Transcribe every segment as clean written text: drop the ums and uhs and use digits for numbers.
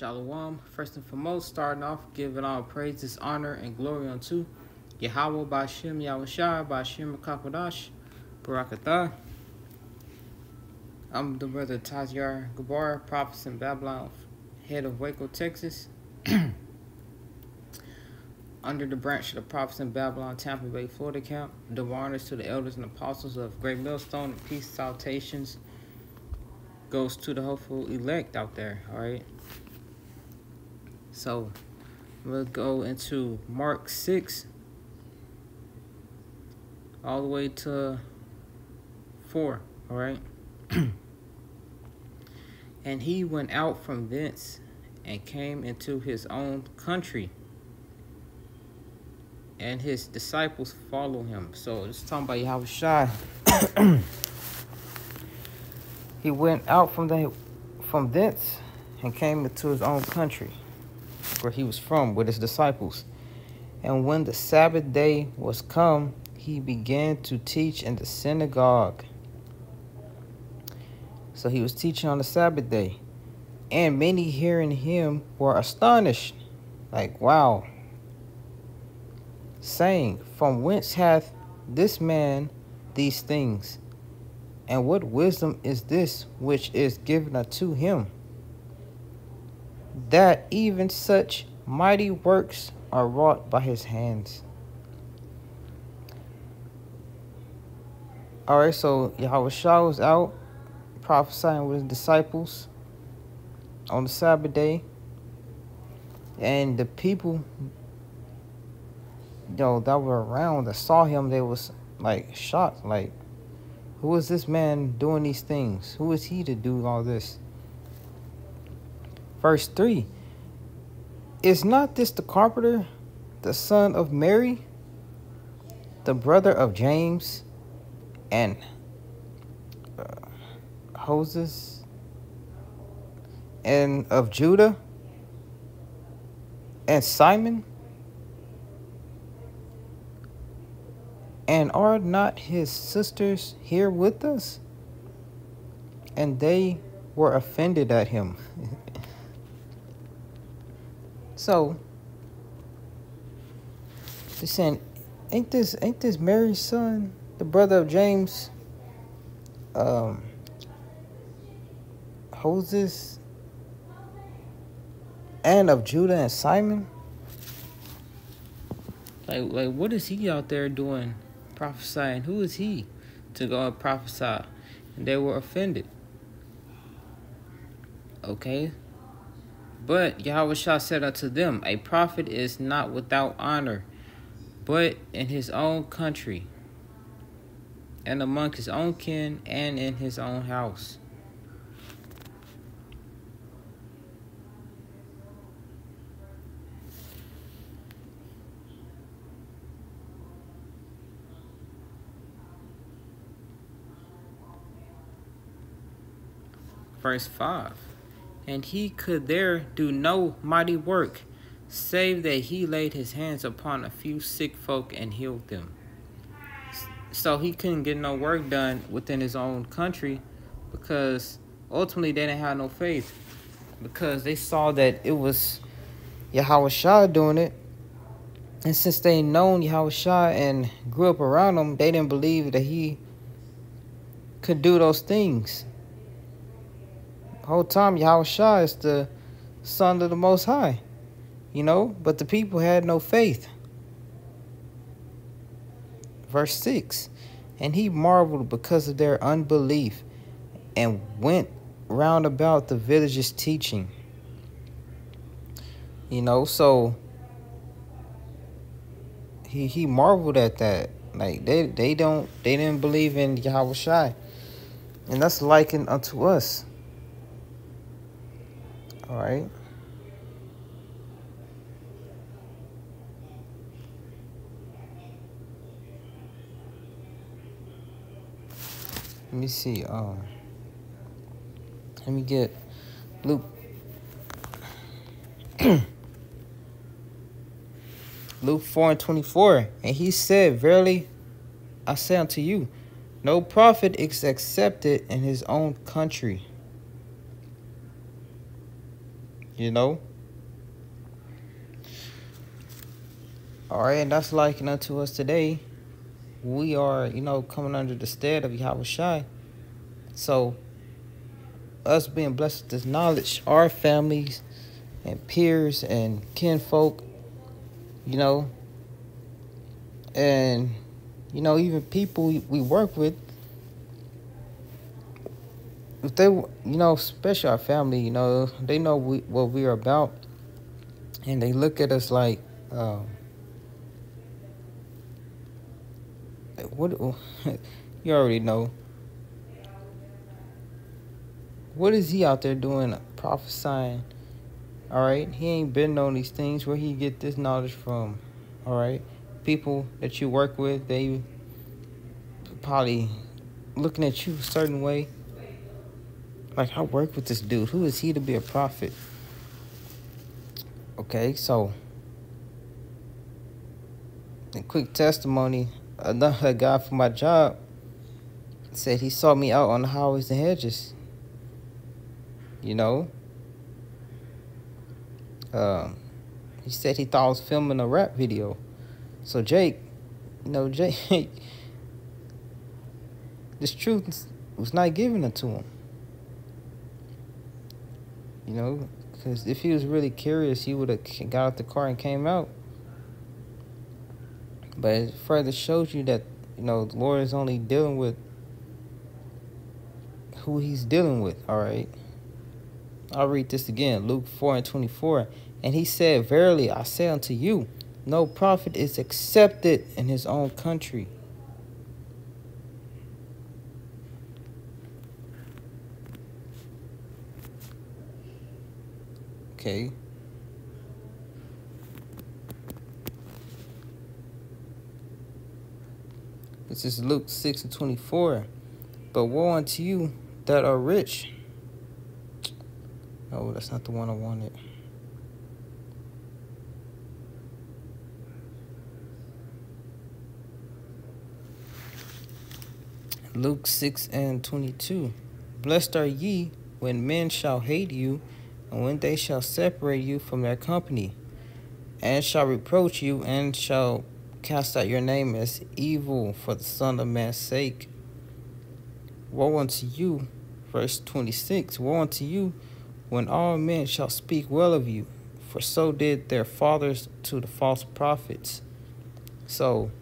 Shalom. First and foremost, starting off, giving all praises, honor, and glory unto Yahweh Ba'Shem Yahushua Ba'Shem Kakodash Barakatah. I'm the brother Tazyar Gabar, prophet in Babylon, head of Waco, Texas. Under the branch of the prophets in Babylon, Tampa Bay, Florida camp. Double honors to the elders and apostles of Great Millstone, and peace salutations goes to the hopeful elect out there, all right? So we'll go into Mark 6 all the way to 4, all right? And he went out from thence and came into his own country, and his disciples follow him. So it's talking about Yahushua. He went out from thence and came into his own country, where he was from, with his disciples. And when the Sabbath day was come, he began to teach in the synagogue. So he was teaching on the Sabbath day. And many hearing him were astonished, like, wow, saying, from whence hath this man these things? And what wisdom is this which is given unto him, that even such mighty works are wrought by his hands? All right, so Yahushua was out prophesying with his disciples on the Sabbath day, and the people, that were around, that saw him, they was like shocked, like, who is this man doing these things? Who is he to do all this? Verse 3, is not this the carpenter, the son of Mary, the brother of James and Joses, and of Judah and Simon? And are not his sisters here with us? And they were offended at him. So they're saying, ain't this Mary's son, the brother of James, Joses, and of Judah and Simon? Like what is he out there doing, prophesying? Who is he to go and prophesy? And they were offended. Okay. But Yahushua said unto them, a prophet is not without honor, but in his own country, and among his own kin, and in his own house. Verse 5, and he could there do no mighty work, save that he laid his hands upon a few sick folk and healed them. So he couldn't get no work done within his own country, because ultimately they didn't have no faith, because they saw that it was Yahushua doing it. And since they known Yahushua and grew up around him, they didn't believe that he could do those things. The whole time Yahushua is the Son of the Most High, but the people had no faith. Verse 6, and he marveled because of their unbelief, and went round about the villages teaching. So he marveled at that. Like they didn't believe in Yahushua, and that's likened unto us. All right. Let me see. Let me get Luke. Luke 4:24. And he said, verily, I say unto you, no prophet is accepted in his own country. you know. All right, and that's likened unto us today. We are, coming under the stead of Yahweh Shai. So, us being blessed with this knowledge, our families and peers and kinfolk, you know, and, even people we work with, if they, especially our family, they know what we are about, and they look at us like, what, you already know. What is he out there doing, prophesying? All right, he ain't been on these things. Where he get this knowledge from? All right, people that you work with, they probably looking at you a certain way. Like, I work with this dude. Who is he to be a prophet? Okay, so a quick testimony. Another guy from my job said he saw me out on the highways and hedges. He said he thought I was filming a rap video. So Jake, Jake, this truth was not given it to him. Because if he was really curious, he would have got out the car and came out. But it further shows you that, the Lord is only dealing with who he's dealing with, all right? I'll read this again, Luke 4:24. And he said, verily, I say unto you, no prophet is accepted in his own country. Okay. This is Luke 6:24. But woe unto you that are rich. Oh, that's not the one I wanted. Luke 6:22. Blessed are ye when men shall hate you, and when they shall separate you from their company, and shall reproach you, and shall cast out your name as evil for the Son of Man's sake. Woe unto you, verse 26. Woe unto you when all men shall speak well of you, for so did their fathers to the false prophets. So,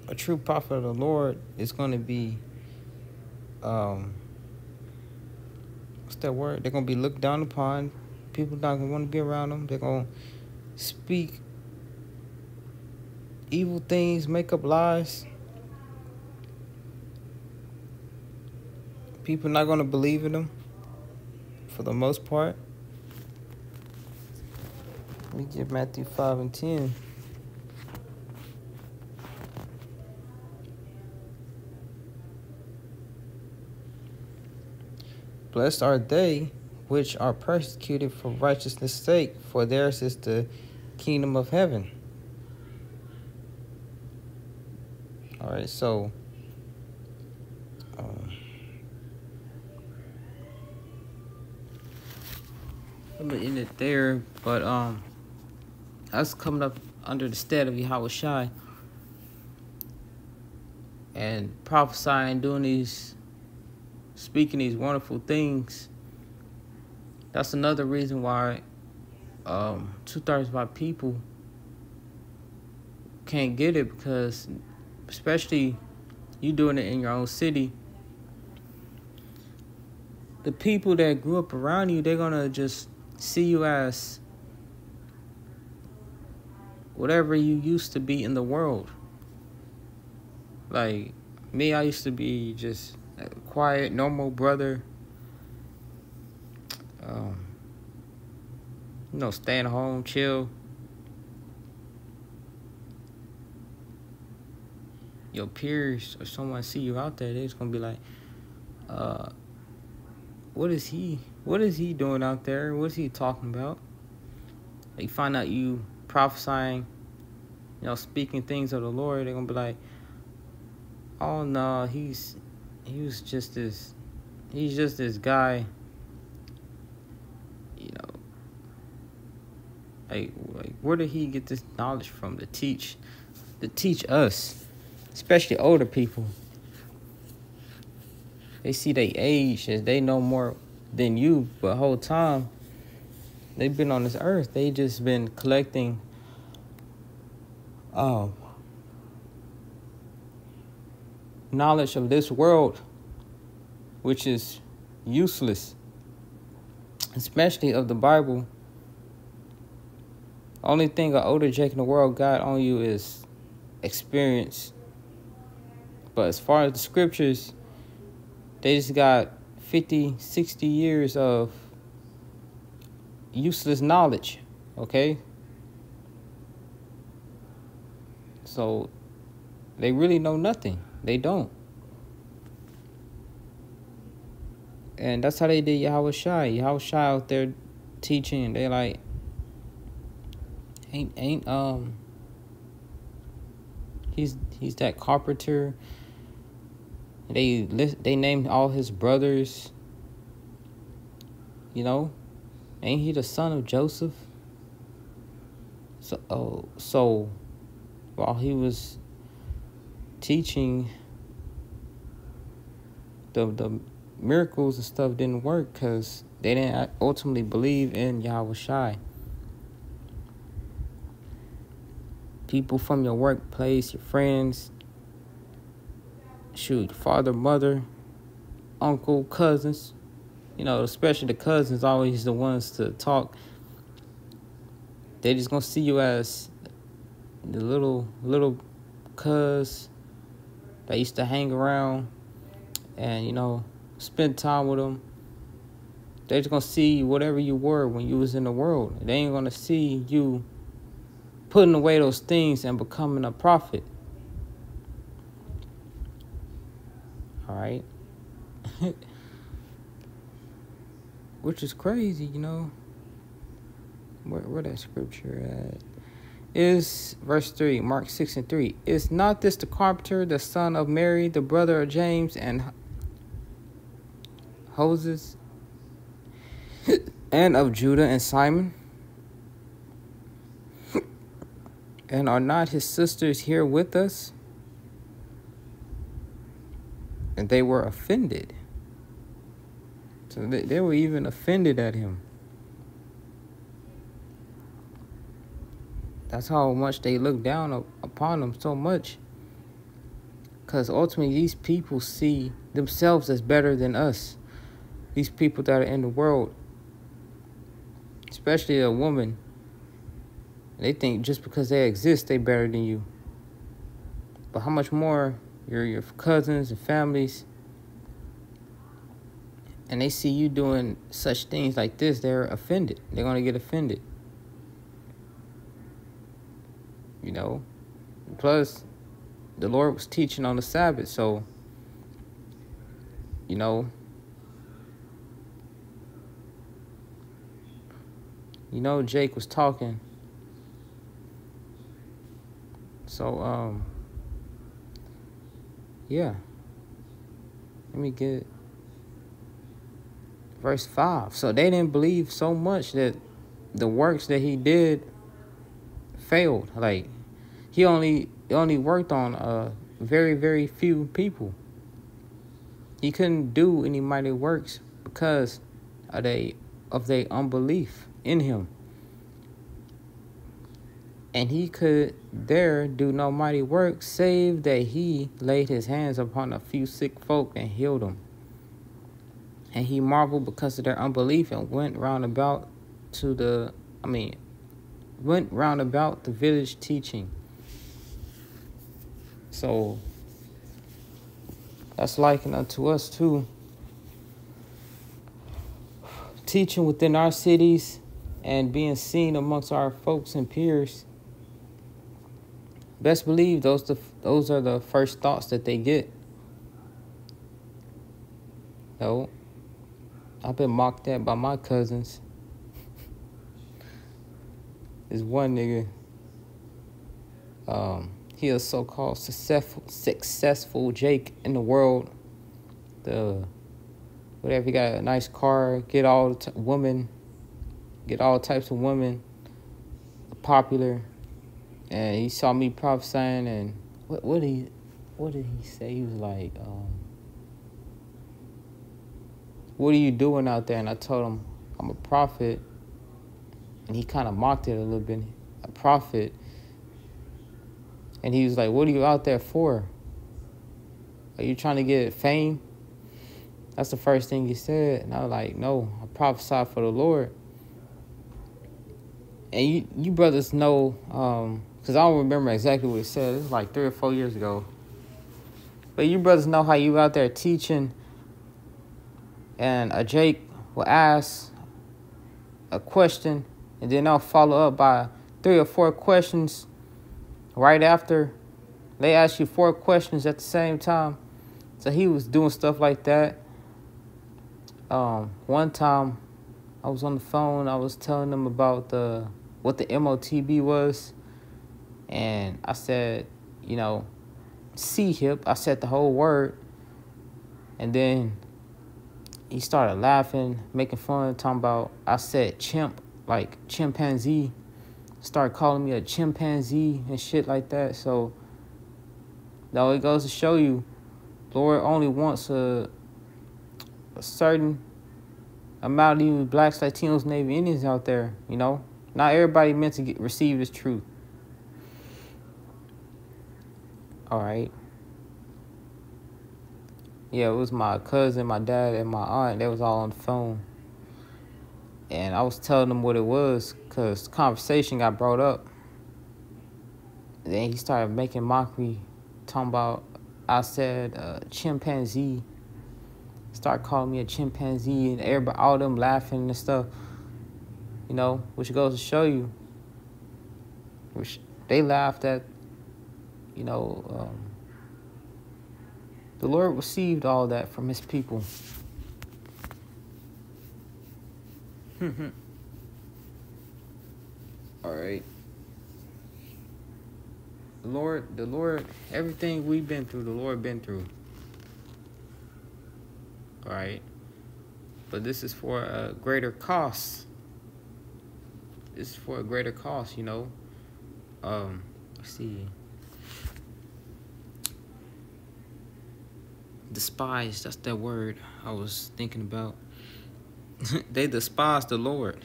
a true prophet of the Lord is going to be, what's that word? They're going to be looked down upon. People not going to want to be around them. They're going to speak evil things, make up lies. People not going to believe in them for the most part. We get Matthew 5:10. Blessed are they which are persecuted for righteousness' sake, for theirs is the kingdom of heaven. All right, so I'm gonna end it there, but us coming up under the stead of Yahweh Shai and prophesying, speaking these wonderful things. That's another reason why 2/3 of our people can't get it, because especially you doing it in your own city, the people that grew up around you, they're gonna just see you as whatever you used to be in the world. Like me, I used to be just a quiet, normal brother. Staying home, chill. Your peers or someone see you out there, they're just gonna be like, what is he doing out there? What is he talking about? They find out you prophesying, speaking things of the Lord, they're gonna be like, oh no, he's just this guy you know, like where did he get this knowledge from to teach us, especially older people? They see they age as they know more than you, but the whole time they've been on this earth, they just been collecting knowledge of this world, which is useless, especially of the Bible. Only thing an older Jake in the world got on you is experience. But as far as the scriptures, they just got 50, 60 years of useless knowledge, okay? So they really know nothing. They don't. And that's how they did Yahweh Shai. Yahweh Shai out there teaching. They like, he's that carpenter. They named all his brothers. You know, ain't he the son of Joseph? So while he was teaching, the miracles and stuff didn't work because they didn't ultimately believe in Yahweh Shai. People from your workplace, your friends, father, mother, uncle, cousins, you know, especially the cousins, always the ones to talk. They just gonna see you as the little cuz that used to hang around and, you know, spend time with them. They just gonna see whatever you were when you was in the world. They ain't gonna see you putting away those things and becoming a prophet. All right. Which is crazy, you know. Where that scripture at? Is verse 3, Mark 6:3. Is not this the carpenter, the son of Mary, the brother of James and Joses, and of Judah and Simon? And are not his sisters here with us? And they were offended. So they were even offended at him. That's how much they look down upon him so much. Because ultimately these people see themselves as better than us. These people that are in the world, especially a woman, they think just because they exist, they better than you. But how much more your cousins and families, and they see you doing such things like this, they're offended. They're going to get offended. You know? Plus, the Lord was teaching on the Sabbath, so, you know, Jake was talking. So, yeah. Let me get verse 5. So they didn't believe so much that the works that he did failed. Like, he only worked on very, very few people. He couldn't do any mighty works because of their unbelief in him. And he could there do no mighty work, save that he laid his hands upon a few sick folk and healed them. And he marveled because of their unbelief and went round about the village teaching. So that's likened unto us too. Teaching within our cities and being seen amongst our folks and peers. Best believe those are the first thoughts that they get. No, I've been mocked at by my cousins. There's one nigga. He a so-called successful Jake in the world. Whatever, he got a nice car, get all the women, get all types of women popular. And he saw me prophesying, and what did he say? He was like, what are you doing out there? And I told him, I'm a prophet. And he kind of mocked it a little bit. A prophet. And he was like, what are you out there for? Are you trying to get fame? That's the first thing he said. And I was like, no, I prophesy for the Lord. And you brothers know, because I don't remember exactly what he said. It was like 3 or 4 years ago. But you brothers know how you out there teaching, and a Jake will ask a question, and then they'll follow up by 3 or 4 questions right after. They ask you 4 questions at the same time. So he was doing stuff like that. One time I was on the phone. I was telling them about what the MOTB was. And I said, C-hip. I said the whole word. And then he started laughing, making fun, talking about, I said chimp, like chimpanzee. Started calling me a chimpanzee and shit like that. So, now it goes to show you, Lord only wants a certain amount of these blacks, Latinos, Navy Indians out there, Not everybody meant to receive this truth. All right. Yeah, it was my cousin, my dad, and my aunt. They was all on the phone. And I was telling them what it was because the conversation got brought up. And then he started making mockery, talking about, I said chimpanzee. Started calling me a chimpanzee, and everybody, all them laughing and stuff. Which goes to show you, which they laughed at, the Lord received all that from his people. All right. The Lord, everything we've been through, the Lord been through. All right. But this is for a greater cost. This is for a greater cost, Let's see. Despised, that's that word I was thinking about. They despise the Lord.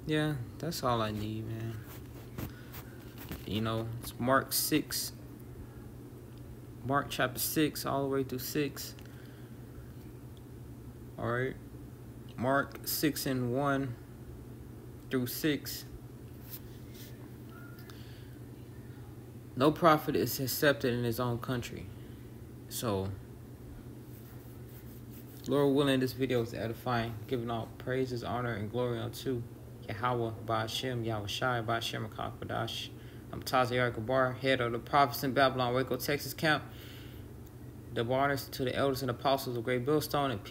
Yeah, that's all I need, man. It's Mark chapter 6, all the way through 6. All right. Mark 6:1 through 6. No prophet is accepted in his own country. So, Lord willing, this video is edifying, giving all praises, honor, and glory unto Yahweh, by Hashem, Yahweh Shai, by Hashem, Akakadash. I'm Tazi Kabar, head of the prophets in Babylon, Waco, Texas camp. Double honors to the elders and apostles of Great Millstone, and